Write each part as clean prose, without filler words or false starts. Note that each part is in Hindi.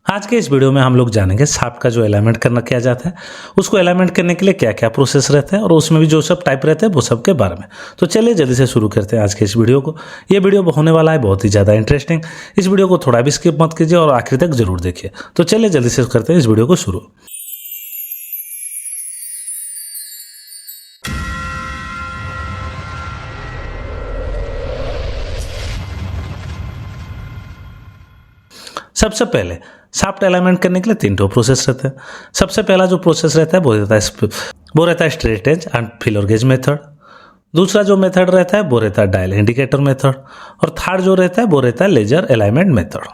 आज के इस वीडियो में हम लोग जानेंगे शाफ्ट का जो अलाइनमेंट करना किया जाता है, उसको अलाइनमेंट करने के लिए क्या क्या प्रोसेस रहते हैं और उसमें भी जो सब टाइप रहते हैं वो सब के बारे में। तो चलिए जल्दी से शुरू करते हैं आज के इस वीडियो को। ये वीडियो होने वाला है बहुत ही ज़्यादा इंटरेस्टिंग। इस वीडियो को थोड़ा भी स्किप मत कीजिए और आखिर तक जरूर देखिए। तो चलिए जल्दी से करते हैं इस वीडियो को शुरू। सबसे पहले शाफ्ट अलाइनमेंट करने के लिए 3 प्रोसेस रहते हैं। सबसे पहला जो प्रोसेस रहता है वो रहता है straight edge and feeler gauge method. दूसरा जो मेथड रहता है वो रहता है डायल इंडिकेटर मेथड और थर्ड जो रहता है वो रहता है लेजर अलाइनमेंट मेथड।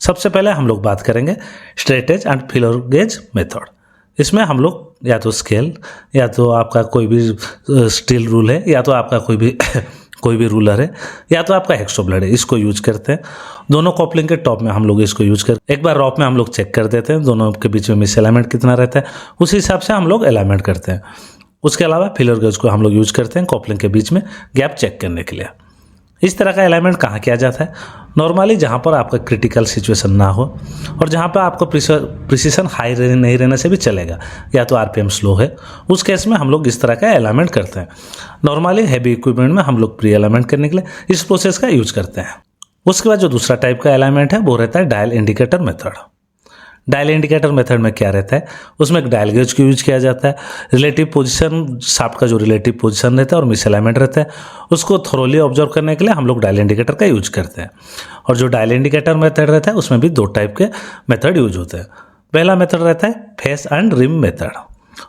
सबसे पहले हम लोग बात करेंगे straight edge and feeler gauge method. इसमें हम लोग या तो स्केल या तो आपका कोई भी स्टील रूल है या तो आपका कोई भी रूलर है या तो आपका हेक्सो ब्लेड है, इसको यूज करते हैं। दोनों कॉपलिंग के टॉप में हम लोग इसको यूज करते हैं। एक बार रॉप में हम लोग चेक कर देते हैं दोनों के बीच में मिस अलाइनमेंट कितना रहता है, उसी हिसाब से हम लोग अलाइनमेंट करते हैं। उसके अलावा फिलर गेज को हम लोग यूज करते हैं कॉपलिंग के बीच में गैप चेक करने के लिए। इस तरह का अलाइनमेंट कहाँ किया जाता है? नॉर्मली जहाँ पर आपका क्रिटिकल सिचुएशन ना हो और जहाँ पर आपको प्रिसीशन हाई नहीं रहने से भी चलेगा या तो आरपीएम स्लो है, उस केस में हम लोग इस तरह का अलाइनमेंट करते हैं। नॉर्मली हैवी इक्विपमेंट में हम लोग प्री अलाइनमेंट करने के लिए इस प्रोसेस का यूज करते हैं। उसके बाद जो दूसरा टाइप का अलाइनमेंट है वो रहता है dial indicator method. Dial indicator method में क्या रहता है? उसमें एक डायल गेज को यूज किया जाता है। रिलेटिव पोजीशन, शाफ्ट का जो रिलेटिव पोजीशन रहता है और मिस अलाइनमेंट रहता है, उसको थोरोली ऑब्जर्व करने के लिए हम लोग डायल इंडिकेटर का यूज करते हैं। और जो डायल इंडिकेटर मेथड रहता है उसमें भी 2 टाइप के मेथड यूज होते हैं। पहला मेथड रहता है फेस एंड रिम मेथड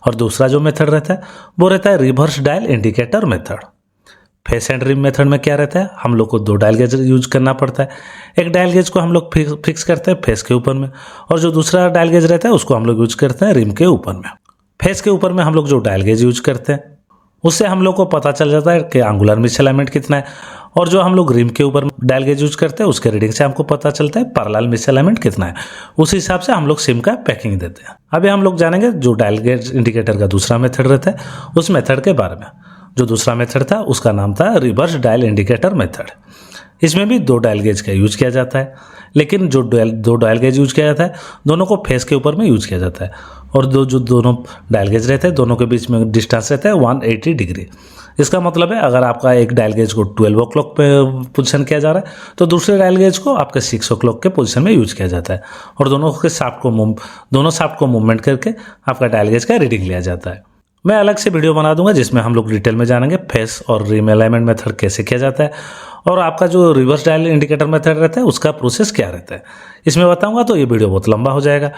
और दूसरा जो मेथड रहता है वो रहता है reverse dial indicator method. Face and rim method में क्या रहता है? हम लोग को 2 डायल गेज यूज करना पड़ता है। एक डायल गेज को हम लोग फिक्स करते हैं फेस के ऊपर में और जो दूसरा डायल गेज रहता है उसको हम लोग यूज करते हैं रिम के ऊपर में। फेस के ऊपर में हम लोग जो डायल गेज यूज करते हैं उससे हम लोग को पता चल जाता है कि एंगुलर मिस अलाइनमेंट कितना है, और जो हम लोग रिम के ऊपर डायल गेज यूज करते हैं उसके रीडिंग से हमको पता चलता है पैरेलल मिस अलाइनमेंट कितना है। उस हिसाब से हम लोग सिम का पैकिंग देते हैं। अभी हम लोग जानेंगे जो डायल गेज इंडिकेटर का दूसरा मेथड रहता है उस मेथड के बारे में। जो दूसरा मेथड था उसका नाम था रिवर्स डायल इंडिकेटर मेथड। इसमें भी 2 डायल गेज का यूज किया जाता है, लेकिन जो 2 डायल गेज यूज किया जाता है दोनों को फेस के ऊपर में यूज किया जाता है और जो दोनों डायल गेज रहते हैं दोनों के बीच में डिस्टेंस रहता है 180 डिग्री। इसका मतलब है अगर आपका एक डायल गेज को 12 o'clock पे पोजीशन किया जा रहा है तो दूसरे डायल गेज को आपके 6 o'clock के पोजीशन में यूज किया जाता है और दोनों शाफ्ट को मूवमेंट करके आपका डायल गेज का रीडिंग लिया जाता है। मैं अलग से वीडियो बना दूंगा जिसमें हम लोग डिटेल में जानेंगे फेस और रिम अलाइनमेंट मेथड कैसे किया जाता है और आपका जो रिवर्स डायल इंडिकेटर मेथड रहता है उसका प्रोसेस क्या रहता है, इसमें बताऊंगा तो ये वीडियो बहुत लंबा हो जाएगा।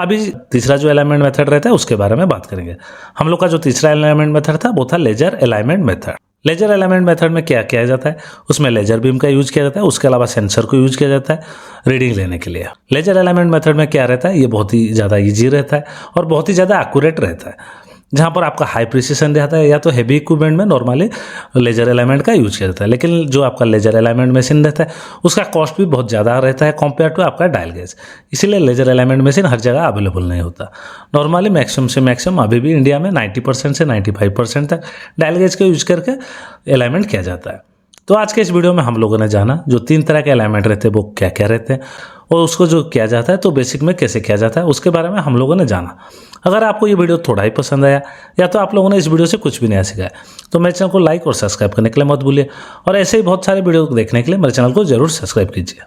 अभी तीसरा जो अलाइनमेंट मेथड रहता है उसके बारे में बात करेंगे। हम लोग का जो तीसरा अलाइनमेंट मेथड था वो था laser alignment method. Laser alignment method में क्या किया जाता है? उसमें लेजर बीम का यूज किया जाता है, उसके अलावा सेंसर को यूज किया जाता है रीडिंग लेने के लिए। लेजर अलाइनमेंट मेथड में क्या रहता है? ये बहुत ही ज़्यादा ईजी रहता है और बहुत ही ज़्यादा एक्यूरेट रहता है। जहाँ पर आपका हाई प्रिसीशन रहता है या तो हैवी इक्विपमेंट में नॉर्मली लेजर अलाइनमेंट का यूज किया जाता है, लेकिन जो आपका लेजर अलाइनमेंट मशीन रहता है उसका कॉस्ट भी बहुत ज़्यादा रहता है कंपेयर टू आपका डायल गेज। इसीलिए लेजर अलाइनमेंट मशीन हर जगह अवेलेबल नहीं होता। नॉर्मली मैक्सिमम से मैक्सिमम अभी भी इंडिया में 90% से 95% तक डायल गेज का यूज करके अलाइनमेंट किया जाता है। तो आज के इस वीडियो में हम लोगों ने जाना जो 3 तरह के अलाइनमेंट रहते हैं वो क्या क्या रहते हैं और उसको जो किया जाता है तो बेसिक में कैसे किया जाता है उसके बारे में हम लोगों ने जाना। अगर आपको ये वीडियो थोड़ा ही पसंद आया या तो आप लोगों ने इस वीडियो से कुछ भी नया सीखा तो मेरे चैनल को लाइक और सब्सक्राइब करने के लिए मत भूलिए और ऐसे ही बहुत सारे वीडियो देखने के लिए मेरे चैनल को जरूर सब्सक्राइब कीजिए।